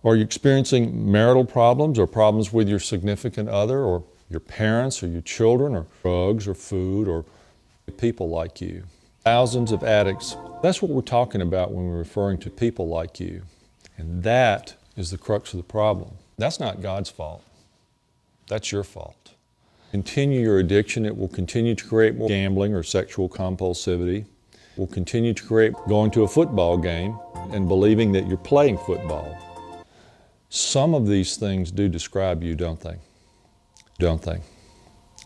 Are you experiencing marital problems or problems with your significant other or your parents or your children or drugs or food or people like you? Thousands of addicts. That's what we're talking about when we're referring to people like you. And that is the crux of the problem. That's not God's fault. That's your fault. Continue your addiction. It will continue to create more gambling or sexual compulsivity. It will continue to create going to a football game and believing that you're playing football. Some of these things do describe you, don't they? Don't they?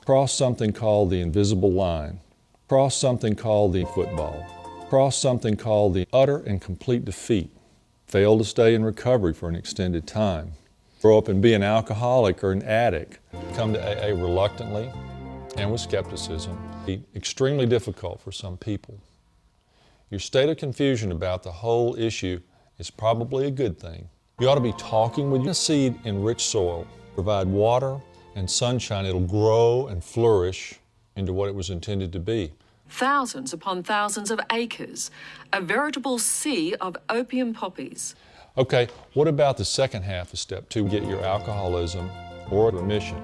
Cross something called the invisible line. Cross something called the football. Cross something called the utter and complete defeat. Fail to stay in recovery for an extended time. Grow up and be an alcoholic or an addict. Come to AA reluctantly and with skepticism. Be extremely difficult for some people. Your state of confusion about the whole issue is probably a good thing. You ought to be talking with your seed in rich soil. Provide water and sunshine. It'll grow and flourish into what it was intended to be. Thousands upon thousands of acres, a veritable sea of opium poppies. Okay, what about the second half of step 2? Get your alcoholism or remission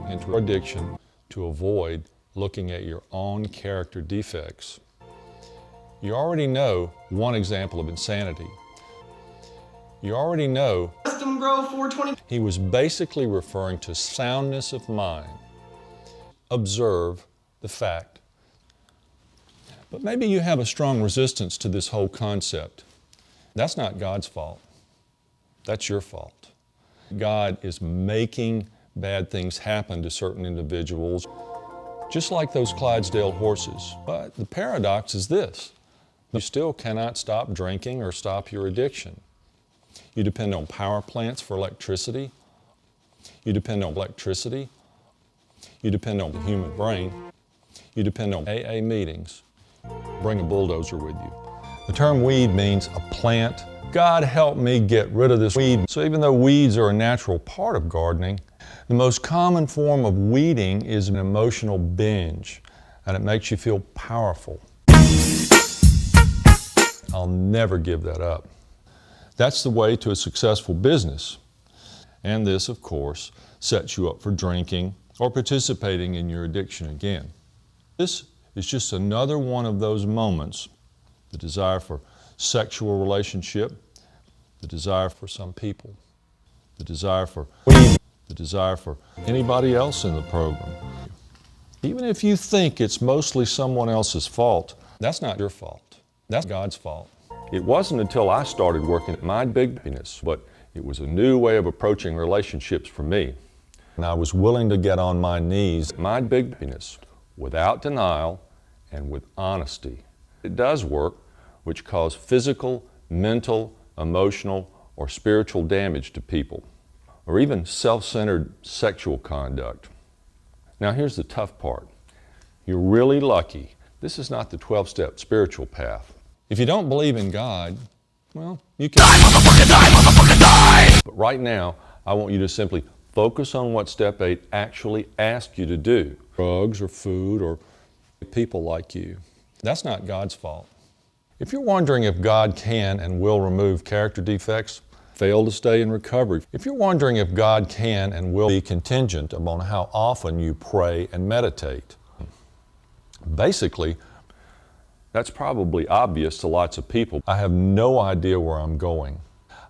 into addiction to avoid looking at your own character defects. You already know one example of insanity. You already know he was basically referring to soundness of mind. Observe the fact. But maybe you have a strong resistance to this whole concept. That's not God's fault. That's your fault. God is making bad things happen to certain individuals, just like those Clydesdale horses. But the paradox is this: you still cannot stop drinking or stop your addiction. You depend on power plants for electricity. You depend on electricity. You depend on the human brain. You depend on AA meetings. Bring a bulldozer with you. The term weed means a plant. God help me get rid of this weed. So even though weeds are a natural part of gardening, the most common form of weeding is an emotional binge, and it makes you feel powerful. I'll never give that up. That's the way to a successful business. And this, of course, sets you up for drinking or participating in your addiction again. This is just another one of those moments, the desire for sexual relationship, the desire for some people, the desire for weed, the desire for anybody else in the program. Even if you think it's mostly someone else's fault, that's not your fault. That's God's fault. It wasn't until I started working at my big happiness, but it was a new way of approaching relationships for me. And I was willing to get on my knees, my big happiness, without denial and with honesty. It does work, which cause physical, mental, emotional, or spiritual damage to people, or even self-centered sexual conduct. Now here's the tough part. You're really lucky. This is not the 12-step spiritual path. If you don't believe in God, well, you can die, motherfucker, die, motherfucker, die! But right now, I want you to simply focus on what step 8 actually asks you to do. Drugs or food or people like you. That's not God's fault. If you're wondering if God can and will remove character defects, fail to stay in recovery. If you're wondering if God can and will be contingent upon how often you pray and meditate, basically, that's probably obvious to lots of people. I have no idea where I'm going.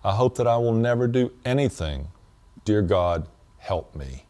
I hope that I will never do anything. Dear God, help me.